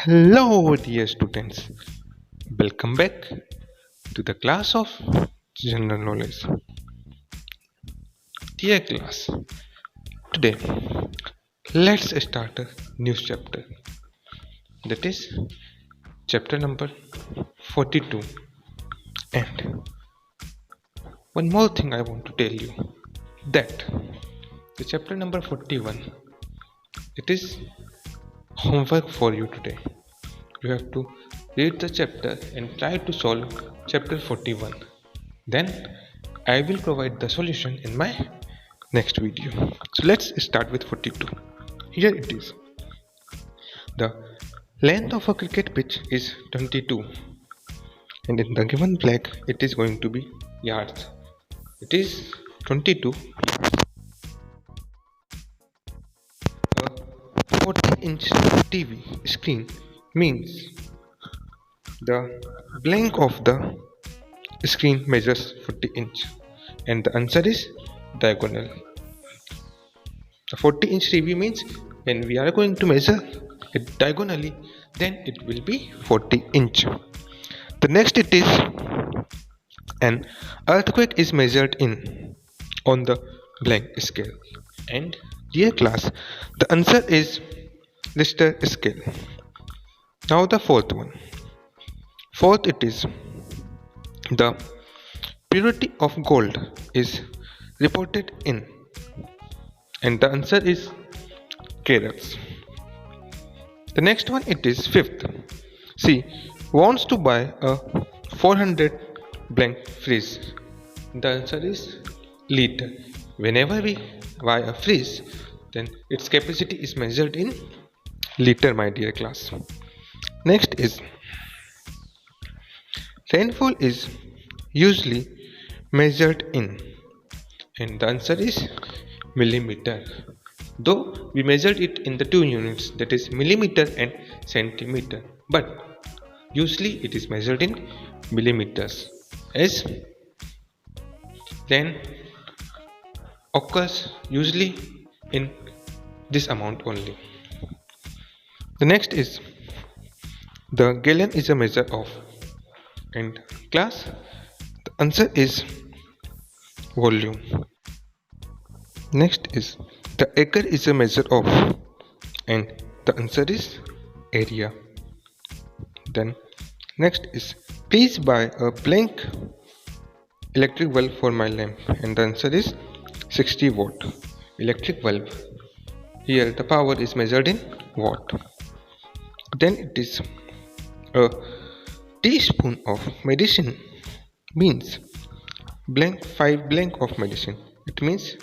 Hello, dear students. Welcome back to the class of general knowledge. Dear class, today let's start a new chapter. That is chapter number 42. And one more thing I want to tell you that the chapter number 41, it is homework for you today. You have to read the chapter and try to solve chapter 41. Then I will provide the solution in my next video. So let's start with 42. Here it is. The length of a cricket pitch is 22, and in the given flag it is going to be yards. It is 22 yards. A 40-inch TV screen means the blank of the screen measures 40 inch and the answer is diagonal. The 40-inch TV means when we are going to measure it diagonally, then it will be 40 inch. The next it is an earthquake is measured in on the blank scale, and dear class, the answer is Richter scale. Now the fourth one. Fourth it is the purity of gold is reported in, and the answer is carats. The next one it is fifth. C wants to buy a 400 blank fridge. The answer is liter. Whenever we buy a fridge, then its capacity is measured in liter, my dear class. Next is rainfall is usually measured in, and the answer is millimeter. Though we measured it in the two units, that is millimeter and centimeter, but usually it is measured in millimeters, as rain occurs usually in this amount only. The next is the gallon is a measure of, and class, the answer is volume. Next is the acre is a measure of, and the answer is area. Then next is please buy a blank electric bulb for my lamp, and the answer is 60 watt electric bulb. Here the power is measured in watt. Then it is a teaspoon of medicine means blank 5 blank of medicine. It means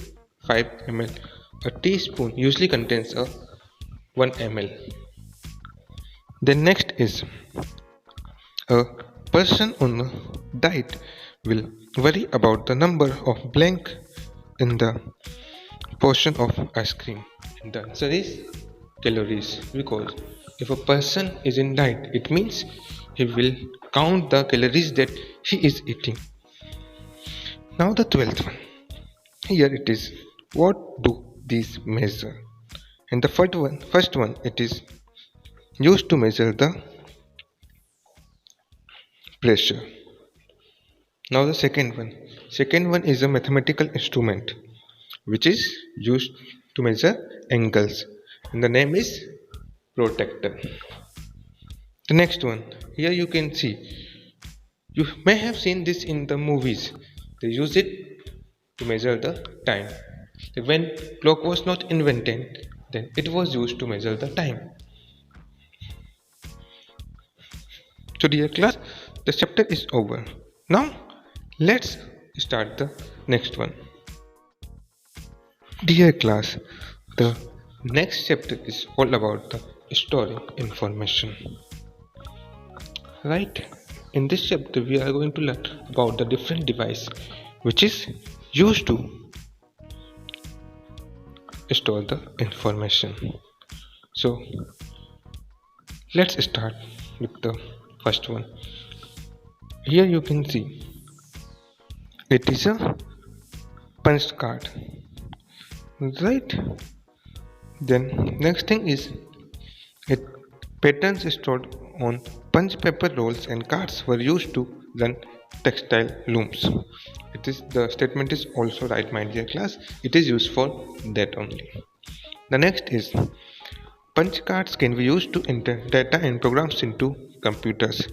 5 ml. A teaspoon usually contains a 1 ml. Then next is a person on a diet will worry about the number of blank in the portion of ice cream, and the answer is calories, because if a person is in diet, it means he will count the calories that he is eating. Now the 12th one. Here it is. What do these measure? And the first one it is used to measure the pressure. Now the second one is a mathematical instrument which is used to measure angles, and the name is protractor. The next one, here you can see, you may have seen this in the movies. They use it to measure the time. When clock was not invented, then it was used to measure the time. So dear class, the chapter is over. Now let's start the next one. Dear class, the next chapter is all about the storing information. Right? In this chapter we are going to learn about the different device which is used to store the information. So let's start with the first one. Here you can see it is a punch card, right? Then next thing is a Patterns stored on punch paper rolls and cards were used to run textile looms. It is the statement is also right, my dear class. It is used for that only. The next is punch cards can be used to enter data and programs into computers.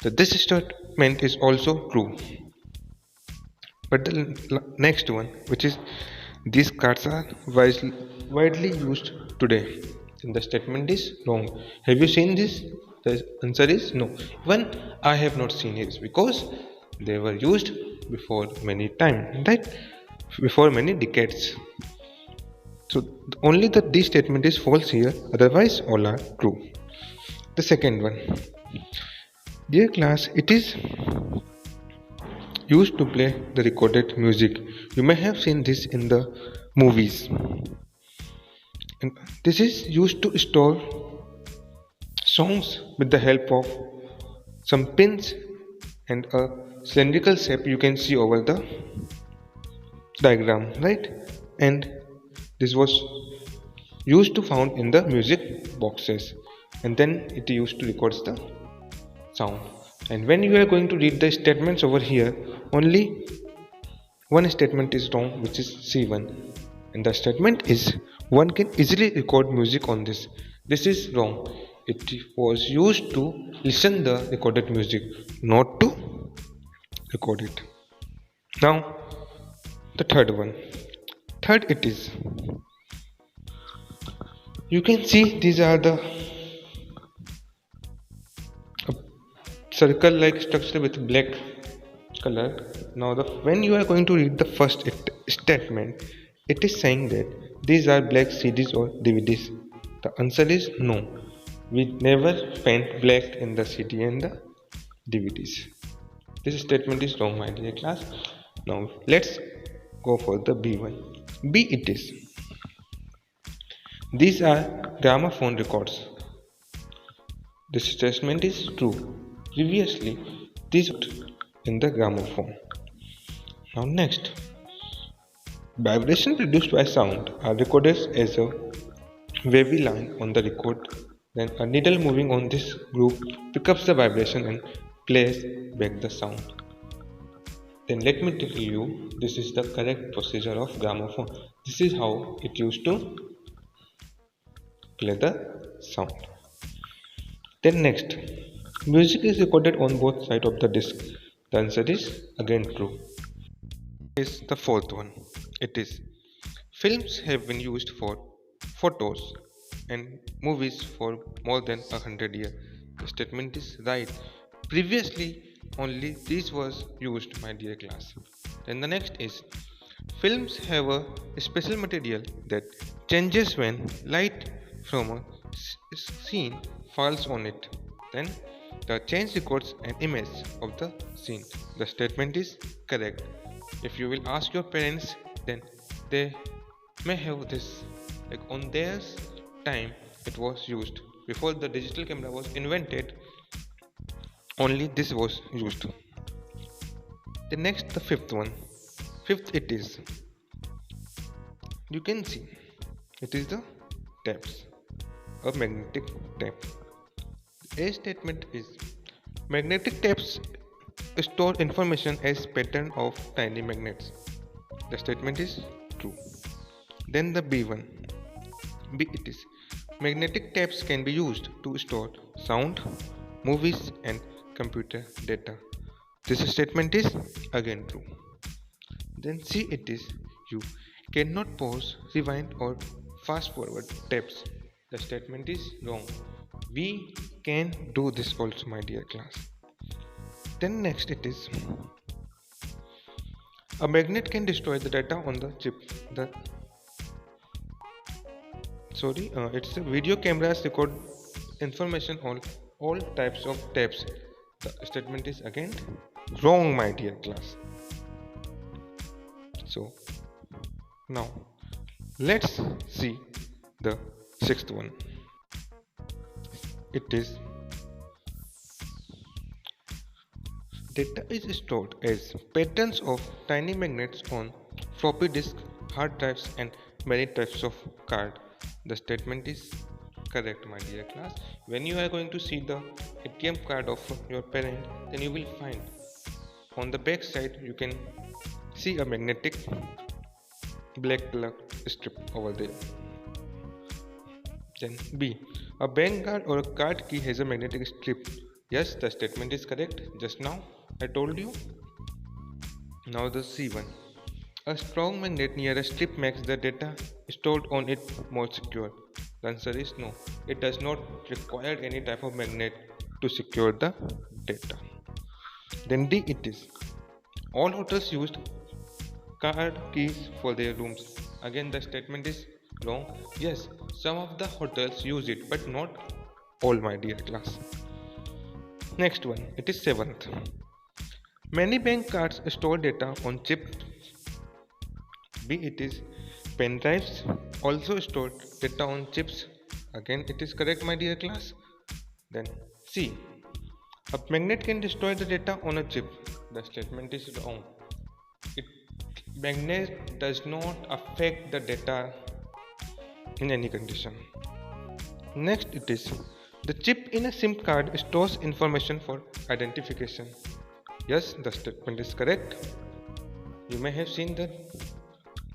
So this statement is also true. But the next one, which is these cards are widely used today. And the statement is wrong. Have you seen this? The answer is no. Even I have not seen it because they were used before many time, right? Before many decades. So only the this statement is false here. Otherwise, all are true. The second one, dear class, it is used to play the recorded music. You may have seen this in the movies. And this is used to store songs with the help of some pins and a cylindrical shape you can see over the diagram, right? And this was used to found in the music boxes, and then it used to record the sound. And when you are going to read the statements over here, only one statement is wrong, which is C1, and the statement is one can easily record music on this. This is wrong. It was used to listen the recorded music, not to record it. Now the third one. Third, it is, you can see these are the circle like structure with black color. Now when you are going to read the first statement, it is saying that these are black CDs or DVDs. The answer is no. We never paint black in the CD and the DVDs. This statement is wrong, my dear class. Now let's go for the B1. B it is. These are gramophone records. This statement is true. Previously, these were in the gramophone. Now next, vibration produced by sound are recorded as a wavy line on the record. Then a needle moving on this groove picks up the vibration and plays back the sound. Then let me tell you, this is the correct procedure of gramophone. This is how it used to play the sound. Then next, music is recorded on both sides of the disc. The answer is again true. Is the fourth one. It is, films have been used for photos and movies for more than 100 years. The statement is right. Previously, only this was used, my dear class. Then the next is, films have a special material that changes when light from a scene falls on it. Then the change records an image of the scene. The statement is correct. If you will ask your parents, then they may have this. Like on their time, it was used. Before the digital camera was invented, only this was used. The next, the fifth one. Fifth, it is, you can see, it is the taps, a magnetic tape. A statement is, magnetic tapes store information as pattern of tiny magnets. The statement is true. Then the B1. B it is, magnetic tapes can be used to store sound, movies and computer data. This statement is again true. Then C it is, you cannot pause, rewind or fast forward tapes. The statement is wrong. We can do this also, my dear class. Then next it is, a magnet can destroy the data on the chip. It's a video cameras record information on all types of tapes. The statement is again wrong, my dear class. So now let's see the sixth one. It is, data is stored as patterns of tiny magnets on floppy disk, hard drives and many types of card. The statement is correct, my dear class. When you are going to see the ATM card of your parent, then you will find on the back side you can see a magnetic black color strip over there. Then B. A bank card or a card key has a magnetic strip. Yes, the statement is correct. Just now I told you. Now the C1. A strong magnet near a strip makes the data stored on it more secure. The answer is no. It does not require any type of magnet to secure the data. Then D it is. All hotels used card keys for their rooms. Again the statement is wrong. Yes, some of the hotels use it, but not all, my dear class. Next one, it is seventh. Many bank cards store data on chips. B it is. Pen drives also store data on chips. Again it is correct, my dear class. Then C. A magnet can destroy the data on a chip. The statement is wrong. It magnet does not affect the data in any condition. Next it is. The chip in a SIM card stores information for identification. Yes, the statement is correct. You may have seen that.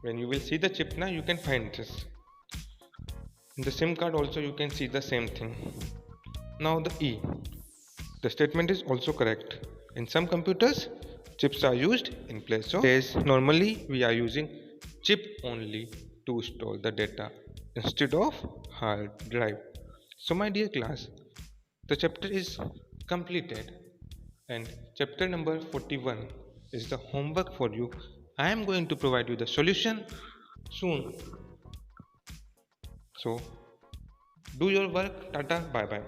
When you will see the chip now, you can find this. In the SIM card also you can see the same thing. Now the E. The statement is also correct. In some computers, chips are used in place of days. Normally we are using chip only to store the data instead of hard drive. So my dear class, the chapter is completed and chapter number 41 is the homework for you. I am going to provide you the solution soon. So do your work. Tata, bye bye.